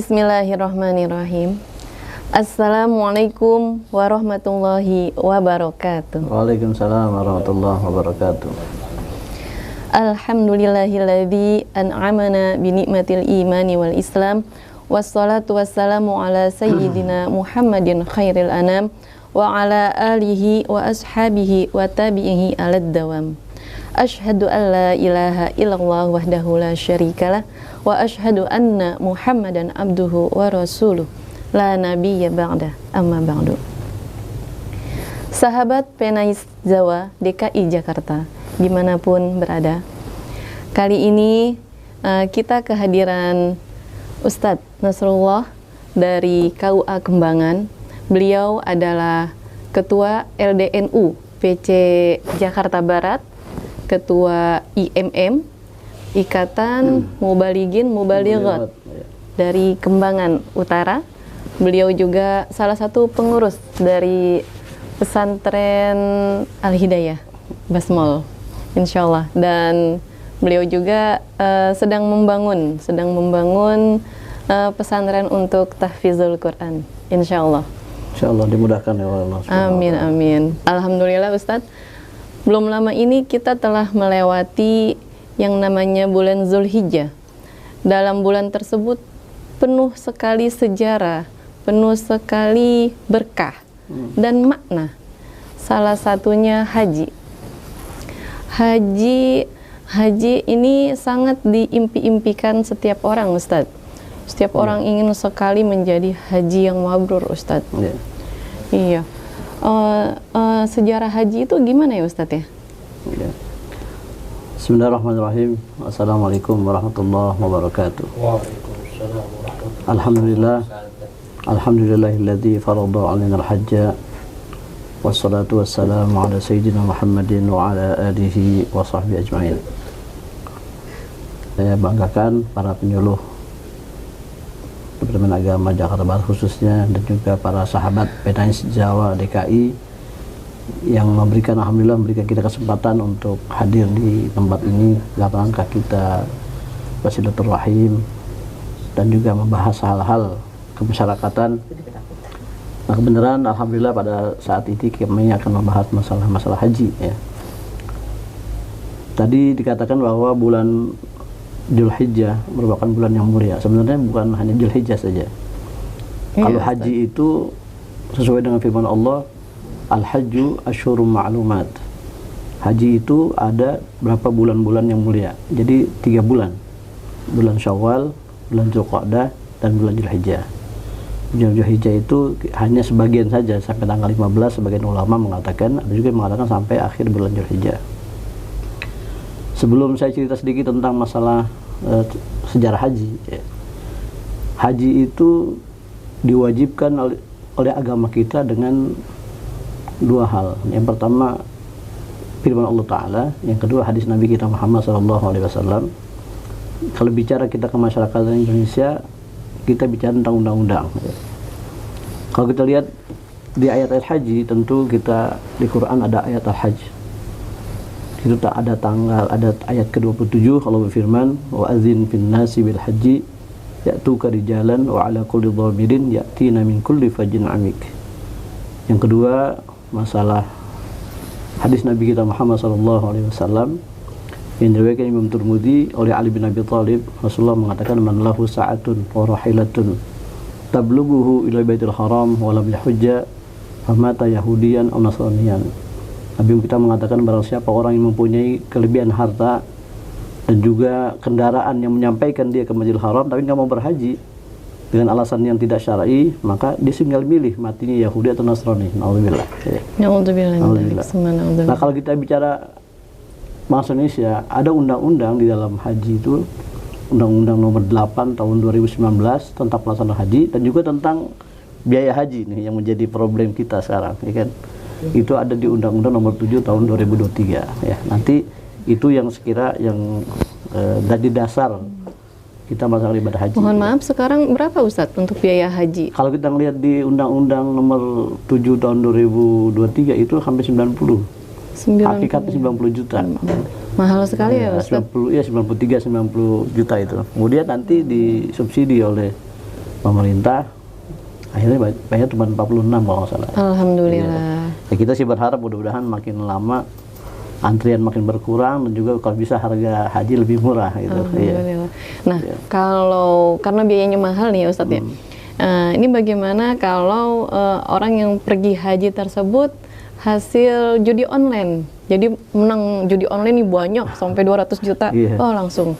Bismillahirrahmanirrahim. Assalamualaikum warahmatullahi wabarakatuh. Waalaikumsalam warahmatullahi wabarakatuh. Alhamdulillahilladzi an'amana binikmatil imani wal islam. Wassalatu wassalamu ala sayyidina Muhammadin khairil anam wa ala alihi wa ashabihi wa tabi'ihi alad dawam. Ashhadu an la ilaha illallah wahdahu la syarikalah wa ashhadu anna Muhammadan abduhu wa rasuluh la nabiyya ba'da amma ba'du. Sahabat Penais Zawa DKI Jakarta dimanapun berada, kali ini kita kehadiran Ustadz Nasrullah dari KUA Kembangan. Beliau adalah Ketua LDNU PC Jakarta Barat, Ketua IMM Ikatan Mubalighin Mubalighat dari Kembangan Utara. Beliau juga salah satu pengurus dari pesantren Al-Hidayah Basmol, insyaallah. Dan beliau juga sedang membangun pesantren untuk tahfizul Quran, insyaallah. Insyaallah dimudahkan ya Allah. Amin amin. Alhamdulillah Ustadz, belum lama ini kita telah melewati yang namanya bulan Zulhijjah. Dalam bulan tersebut penuh sekali sejarah, penuh sekali berkah dan makna. Salah satunya haji. Haji ini sangat diimpi-impikan setiap orang, Ustadz. Setiap orang ingin sekali menjadi haji yang mabrur, Ustadz. Iya. Sejarah haji itu gimana ya, Ustadz ya? Bismillahirrahmanirrahim. Assalamualaikum warahmatullahi wabarakatuh. Waalaikumsalam warahmatullahi wabarakatuh. Alhamdulillahilladzi farada 'alaina al-hajja wassalatu wassalamu ala sayyidina Muhammadin wa ala alihi wa sahbihi ajma'in. Saya banggakan para penyuluh Departemen Agama Jakarta Barat khususnya, dan juga para sahabat Penais Jawa DKI yang alhamdulillah memberikan kita kesempatan untuk hadir di tempat ini dalam rangka kita bersilaturahim dan juga membahas hal-hal kemasyarakatan. Nah, kebenaran alhamdulillah pada saat ini kami akan membahas masalah haji ya. Tadi dikatakan bahwa bulan Dzulhijjah merupakan bulan yang mulia. Sebenarnya bukan hanya Dzulhijjah saja. Kalau haji itu sesuai dengan firman Allah, Al-Hajju Asyhurum Ma'lumat. Haji itu ada berapa bulan-bulan yang mulia. Jadi 3 bulan. Bulan Syawal, bulan Dzulqa'dah, dan bulan Dzulhijjah. Bulan Dzulhijjah itu hanya sebagian saja sampai tanggal 15, sebagian ulama mengatakan, ada juga yang mengatakan sampai akhir bulan Dzulhijjah. Sebelum saya cerita sedikit tentang masalah sejarah haji ya. Haji itu diwajibkan oleh agama kita dengan 2 hal. Yang pertama firman Allah Ta'ala, yang kedua hadis Nabi kita Muhammad SAW. Kalau bicara kita ke masyarakat Indonesia, kita bicara tentang undang-undang ya. Kalau kita lihat di ayat-ayat haji, tentu kita di Quran ada ayat al-hajj. Itu tak ada ayat ke-27 Allah berfirman, wa adzin fin nasi bil haji ya'tuka rijalan wa ala kulli dhamirin ya'tina min kulli fajjin amik. Yang kedua masalah hadis Nabi kita Muhammad SAW yang diriwayatkan Imam Tirmidzi oleh Ali bin Abi Thalib. Rasulullah mengatakan, man lahu sa'atun wa rahilatun tablughuhu ila baitil haram wa lam yahujja famata yahudiyan aw nasraniyan. Nabi kita mengatakan, barang siapa orang yang mempunyai kelebihan harta dan juga kendaraan yang menyampaikan dia ke Masjidil Haram tapi nggak mau berhaji dengan alasan yang tidak syar'i, maka dia tinggal milih matinya Yahudi atau Nasrani. Alhamdulillah. Nah, kalau kita bicara bangsa Indonesia, ada undang-undang di dalam haji itu, Undang-Undang Nomor 8 Tahun 2019 tentang pelaksanaan haji, dan juga tentang biaya haji nih yang menjadi problem kita sekarang, ya kan? Itu ada di Undang-Undang Nomor 7 Tahun 2023 ya. Nanti itu yang sekira yang dari dasar kita masalah ibadah haji. Mohon maaf, sekarang berapa Ustadz untuk biaya haji? Kalau kita lihat di Undang-Undang Nomor 7 Tahun 2023 itu hampir 90. Hakikatnya 90 juta. Mahal sekali ya Ustadz? 93-90 juta itu. Kemudian nanti disubsidi oleh pemerintah. Akhirnya bayar cuma 46 kalau nggak salah. Alhamdulillah. Ya, kita sih berharap mudah-mudahan makin lama antrian makin berkurang dan juga kalau bisa harga haji lebih murah gitu. Alhamdulillah. Nah, kalau karena biayanya mahal nih ya Ustadz ya. Ini bagaimana kalau orang yang pergi haji tersebut hasil judi online. Jadi menang judi online nih banyak sampai 200 juta. Oh, langsung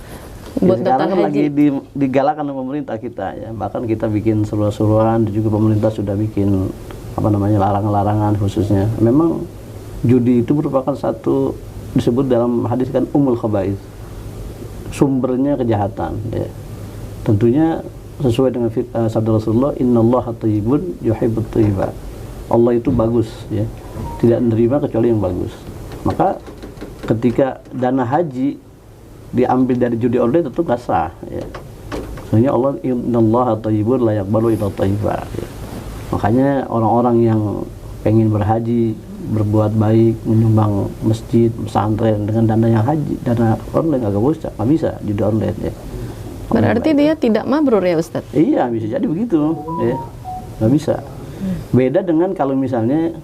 buat daftar sekarang haji. lagi digalakan oleh pemerintah kita ya. Bahkan kita bikin seruan-seruan dan juga pemerintah sudah bikin larangan-larangan khususnya. Memang judi itu merupakan satu disebut dalam hadis kan umul khaba'ith, sumbernya kejahatan ya. Tentunya sesuai dengan sabda Rasulullah, innallaha thayyibun yuhibbut thayyiba. Allah itu bagus ya, tidak menerima kecuali yang bagus. Maka ketika dana haji diambil dari judi online tentu nggak sah ya. Soalnya Allah innallaha thayyibun la yaqbalu illa thayyiba ya. Makanya orang-orang yang pengen berhaji, berbuat baik, menyumbang masjid, pesantren dengan dana yang haji, dana online nggak bisa judi online ya. Berarti dia tidak mabrur ya Ustadz? Iya, bisa jadi begitu ya, nggak bisa. Beda dengan kalau misalnya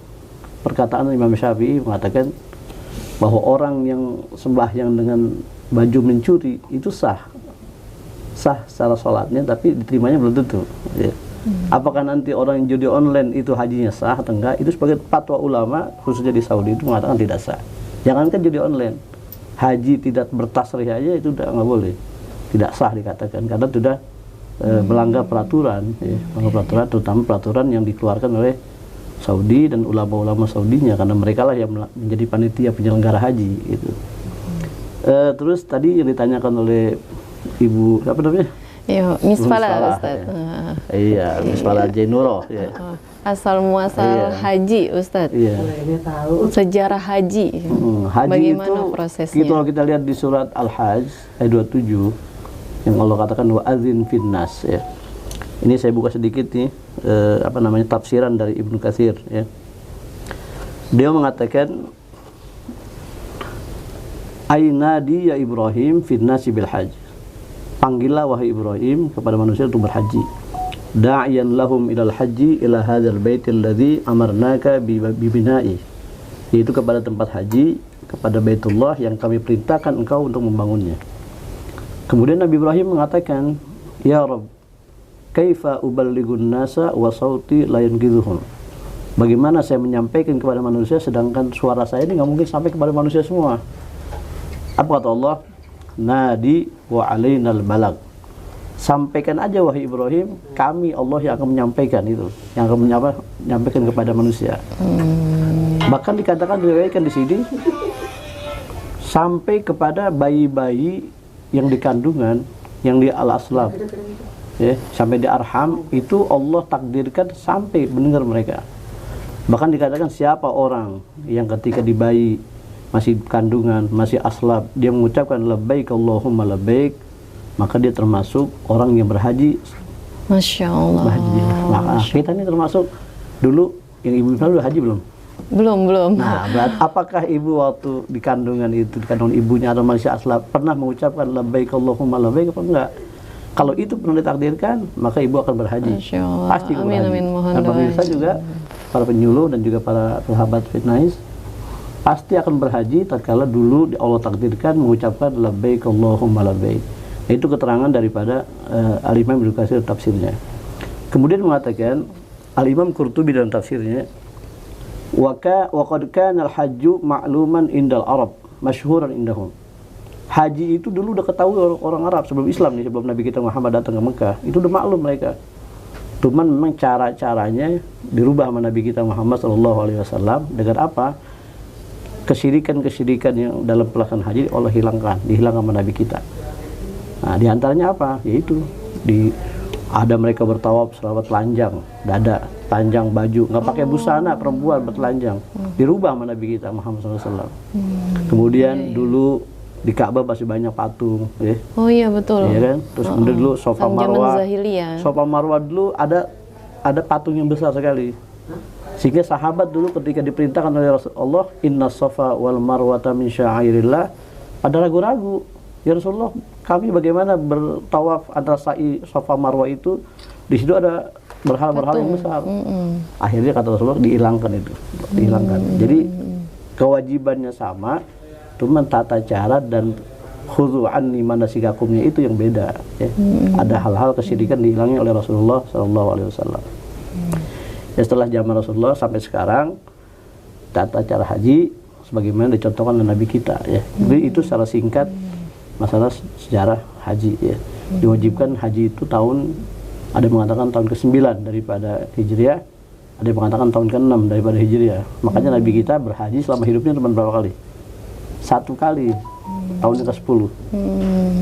perkataan Imam Syafi'i mengatakan bahwa orang yang sembahyang dengan baju mencuri itu sah secara sholatnya, tapi diterimanya belum tentu ya. Apakah nanti orang yang judi online itu hajinya sah atau enggak, itu sebagai fatwa ulama khususnya di Saudi itu mengatakan tidak sah. Jangankan judi online, haji tidak bertasrih aja itu udah nggak boleh, tidak sah dikatakan karena sudah melanggar peraturan ya, melanggar peraturan, terutama peraturan yang dikeluarkan oleh Saudi dan ulama-ulama Saudinya, karena mereka lah yang menjadi panitia penyelenggara haji gitu. Terus tadi yang ditanyakan oleh Ibu apa namanya? Iya, Misfalah Ustaz. Ya. Iya, Misfalah Jainuroh ya. Asal muasal haji Ustaz. Iya. Sejarah haji. Haji bagaimana itu prosesnya? kalau kita lihat di surat Al-Hajj ayat 27 yang Allah katakan wa adzin finnas ya. Ini saya buka sedikit nih tafsiran dari Ibnu Katsir ya. Dia mengatakan Ainadi ya Ibrahim finnasi bil hajj. Panggillah wahai Ibrahim kepada manusia untuk berhaji. Da'iyan lahum ilal haji ila hadzal baitil ladzi amarnaka bibina'i. Yaitu kepada tempat haji, kepada Baitullah yang kami perintahkan engkau untuk membangunnya. Kemudian Nabi Ibrahim mengatakan, "Ya Rabb, kaifa uballighun nasa wa sauti la yanqidhuhum?" Bagaimana saya menyampaikan kepada manusia sedangkan suara saya ini nggak mungkin sampai kepada manusia semua. Apa kata Allah? Nadi wa alainal balag. Sampaikan aja wahai Ibrahim, kami Allah yang akan menyampaikan itu, yang akan menyampaikan kepada manusia. Bahkan dikatakan diriwayatkan di sini sampai kepada bayi-bayi yang di kandungan, yang di al-aslab, ya, sampai di arham itu Allah takdirkan sampai mendengar mereka. Bahkan dikatakan siapa orang yang ketika di bayi masih kandungan, masih aslab, dia mengucapkan labbaik Allahumma labbaik, maka dia termasuk orang yang berhaji. Masya Allah. Berhaji. Nah, kita ini termasuk dulu yang ibu udah haji belum? Belum. Nah, berarti apakah ibu waktu di kandungan itu, di kandungan ibunya atau masih aslab, pernah mengucapkan labbaik Allahumma labbaik apa enggak? Kalau itu pernah ditakdirkan, maka ibu akan berhaji. Masya Allah. Pasti Amin, berhaji. amin, mohon Dan pemirsa doanya. juga, para penyuluh dan juga para sahabat Fitnais pasti akan berhaji tatkala dulu Allah takdirkan mengucapkan labbaik Allahumma labbaik. Itu keterangan daripada Al-Imam Ibnu Katsir tafsirnya. Kemudian mengatakan Al-Imam Qurtubi dalam tafsirnya wa qad kana al-hajju ma'luman indal Arab masyhuran indahum. Haji itu dulu udah ketahui orang Arab sebelum Islam nih, sebelum Nabi kita Muhammad datang ke Mekah. Itu udah maklum mereka. Cuman memang cara-caranya dirubah sama Nabi kita Muhammad SAW dengan apa? Kesyirikan-kesyirikan yang dalam pelaksanaan haji Allah dihilangkan sama Nabi kita. Nah, diantaranya apa? Yaitu ada mereka bertawaf selawat telanjang, dada, telanjang baju, nggak pakai busana, perempuan bertelanjang, dirubah sama Nabi kita Muhammad SAW. Kemudian dulu di Ka'bah masih banyak patung, ya. Oh iya betul. Iya kan? Terus kemudian dulu Safa Marwah. Safa Marwah dulu ada patung yang besar sekali. Sehingga sahabat dulu ketika diperintahkan oleh Rasulullah, inna safa wal marwata min sya'airillah, ada ragu-ragu. Ya Rasulullah, kami bagaimana bertawaf antara sa'i safa marwah itu di situ ada berhala-berhala yang besar. Akhirnya kata Rasulullah dihilangkan itu, dihilangkan. Jadi kewajibannya sama, cuma tata cara dan khudhu anni manasikakumnya itu yang beda. Ya. Ada hal-hal kesyirikan dihilangi oleh Rasulullah SAW. Ya, setelah zaman Rasulullah sampai sekarang tata cara haji sebagaimana dicontohkan oleh Nabi kita. Ya. Jadi itu secara singkat masalah sejarah haji. Ya. Diwajibkan haji itu ada yang mengatakan tahun ke-9 daripada Hijriah, ada yang mengatakan tahun ke-6 daripada Hijriah. Makanya Nabi kita berhaji selama hidupnya cuma berapa kali? 1 kali, tahun ke-10.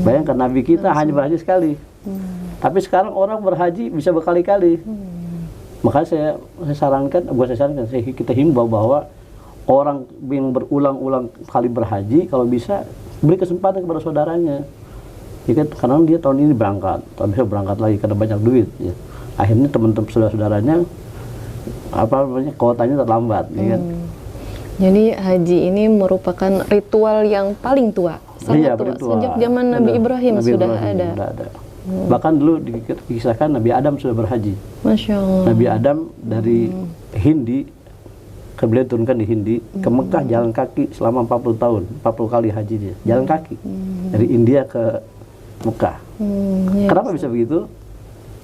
Bayangkan Nabi kita hanya berhaji sekali. Tapi sekarang orang berhaji bisa berkali-kali. Makanya saya sarankan, kita himbau bahwa orang yang berulang-ulang kali berhaji, kalau bisa beri kesempatan kepada saudaranya. Ya kan, karena dia tahun ini berangkat, tahun besok berangkat lagi karena banyak duit. Ya. Akhirnya teman-teman saudara-saudaranya kuotanya terlambat. Ya kan? Jadi haji ini merupakan ritual yang paling tua, sangat tua. Sejak zaman Nabi Ibrahim sudah ada. Bahkan dulu dikisahkan Nabi Adam sudah berhaji. Masya Allah. Nabi Adam dari Hindi, beliau turunkan di Hindi, ke Mekah jalan kaki selama 40 tahun, 40 kali haji dia, jalan kaki. Dari India ke Mekah. Kenapa bisa begitu?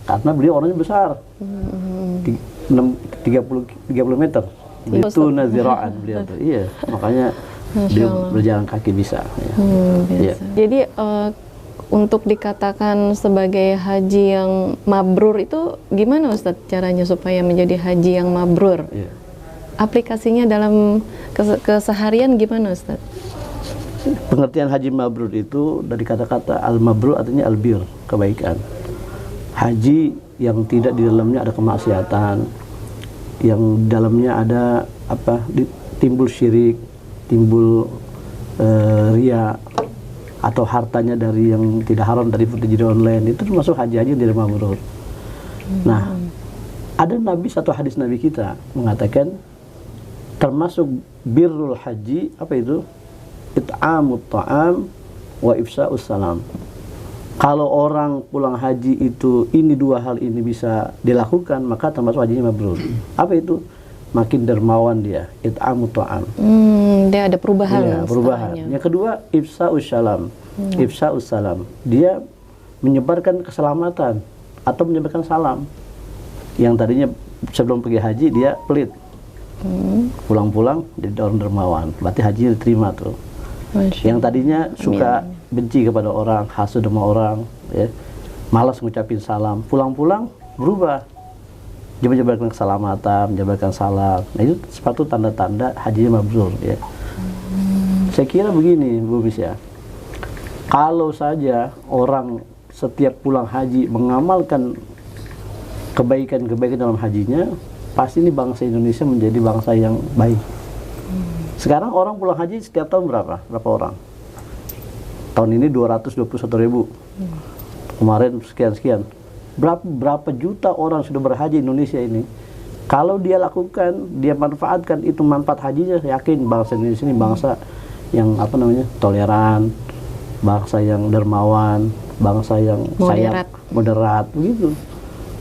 Karena beliau orangnya besar, 30 meter. Itu naziraan beliau tuh. Iya, makanya dia berjalan kaki bisa. Ya. Jadi untuk dikatakan sebagai haji yang mabrur itu gimana Ustadz caranya supaya menjadi haji yang mabrur? Ya. Aplikasinya dalam keseharian gimana Ustadz? Pengertian haji mabrur itu dari kata-kata al-mabrur artinya albir, kebaikan. Haji yang tidak di dalamnya ada kemaksiatan, yang di dalamnya ada timbul syirik, timbul riya, atau hartanya dari yang tidak haram dari judi online, itu termasuk haji-haji yang tidak mabrur. Nah, ada satu hadis Nabi kita mengatakan termasuk birrul haji apa itu? It'amut ta'am wa ifsa'us salam. Kalau orang pulang haji itu dua hal ini bisa dilakukan, maka termasuk hajinya mabrur. Apa itu? Makin dermawan dia. It'amut ta'am. Dia ada perubahan. Ya, perubahan. Yang kedua, ifsa'us salam. Ifsa'us salam. Dia menyebarkan keselamatan atau menyebarkan salam. Yang tadinya sebelum pergi haji dia pelit. Pulang-pulang jadi orang dermawan. Berarti hajinya diterima tuh. Yang tadinya suka benci kepada orang, hasud sama orang, ya, malas ngucapin salam, pulang-pulang berubah, dia menyebarkan keselamatan, menyebarkan salam. Nah itu sepatu tanda-tanda hajinya mabrur. Ya. Saya kira begini, Bu Misya, kalau saja orang setiap pulang haji mengamalkan kebaikan-kebaikan dalam hajinya, pasti ini bangsa Indonesia menjadi bangsa yang baik. Sekarang orang pulang haji setiap tahun berapa orang? Tahun ini 221.000. Kemarin sekian-sekian. Berapa juta orang sudah berhaji Indonesia ini? Kalau dia lakukan, dia manfaatkan itu manfaat hajinya, yakin bangsa Indonesia ini bangsa yang toleran, bangsa yang dermawan, bangsa yang moderat begitu.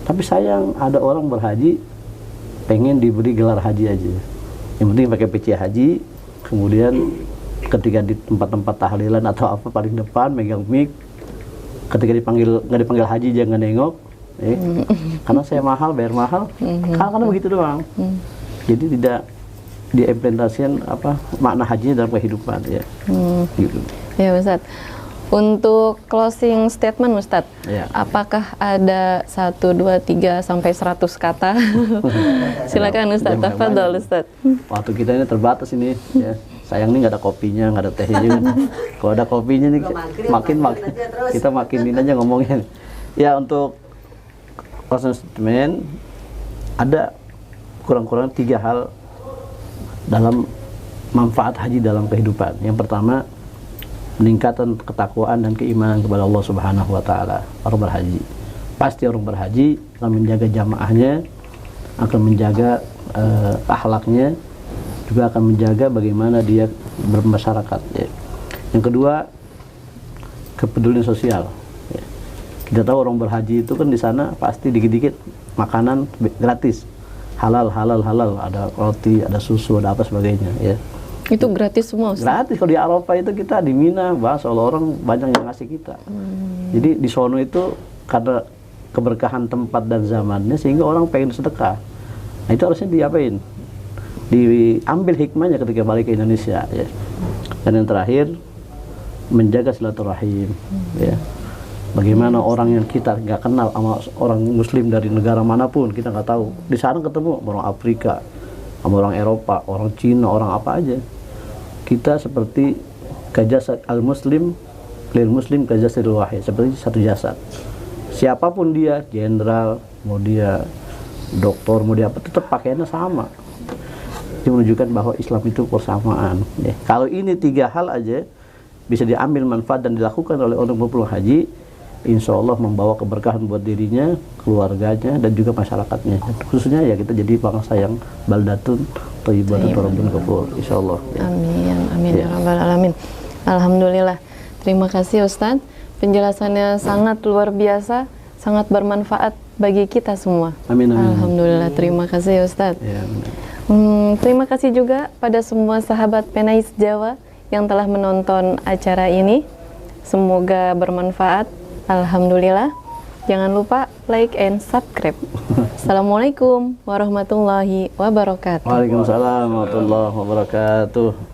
Tapi sayang ada orang berhaji pengen diberi gelar haji aja. Yang penting pakai peci haji, kemudian ketika di tempat-tempat tahlilan atau apa paling depan megang mic, ketika nggak dipanggil haji jangan nengok, karena saya mahal, bayar mahal, karena begitu doang. Jadi tidak diimplementasikan makna hajinya dalam kehidupan ya. Gitu. Ya Ustadz. Untuk closing statement Ustadz, apakah ada 1, 2, 3 sampai 100 kata? Silakan Ustadz, tafadhol Ustadz. Waktu kita ini terbatas ini, ya. Sayang nih nggak ada kopinya, nggak ada tehnya juga. Kalau ada kopinya nih, makin kita makinin aja ngomongin. Ya untuk closing statement, ada kurang-kurang 3 hal dalam manfaat haji dalam kehidupan. Yang pertama, peningkatan ketakwaan dan keimanan kepada Allah Subhanahu wa taala. Orang berhaji, pasti orang berhaji akan menjaga jamaahnya, akan menjaga akhlaknya, juga akan menjaga bagaimana dia bermasyarakat ya. Yang kedua, kepedulian sosial ya. Kita tahu orang berhaji itu kan di sana pasti dikit-dikit makanan gratis, halal, ada roti, ada susu, ada apa sebagainya, ya. Itu gratis semua, Ustaz? Gratis. Kalau di Arafah itu kita di Mina, bahas orang banyak yang ngasih kita. Jadi di sono itu karena keberkahan tempat dan zamannya sehingga orang pengen sedekah. Nah itu harusnya diapain? Diambil hikmahnya ketika balik ke Indonesia, ya. Dan yang terakhir, menjaga silaturahim, ya. Bagaimana orang yang kita nggak kenal sama orang Muslim dari negara manapun, kita nggak tahu. Di sana ketemu orang Afrika, sama orang Eropa, orang Cina, orang apa aja. Kita seperti kajasad al-Muslim, lil Muslim kajasadil wahid, seperti satu jasad. Siapapun dia, jenderal, mau dia doktor, mau dia apa, tetap pakaiannya sama. Ini menunjukkan bahwa Islam itu persamaan. Ya. Kalau ini 3 hal aja bisa diambil manfaat dan dilakukan oleh orang berpulang haji, insya Allah membawa keberkahan buat dirinya, keluarganya, dan juga masyarakatnya. Khususnya ya kita jadi bangsa yang baldatun, thayyibatun, rabbun ghafur, insya Allah. Ya. Amin, ya rabbal alamin. Alhamdulillah. Terima kasih Ustadz. Penjelasannya sangat luar biasa, sangat bermanfaat bagi kita semua. Amin. Alhamdulillah. Terima kasih Ustadz. Ya, terima kasih juga pada semua sahabat Penais Jawa yang telah menonton acara ini. Semoga bermanfaat. Alhamdulillah. Jangan lupa like and subscribe. Assalamualaikum warahmatullahi wabarakatuh. Waalaikumsalam warahmatullahi wabarakatuh.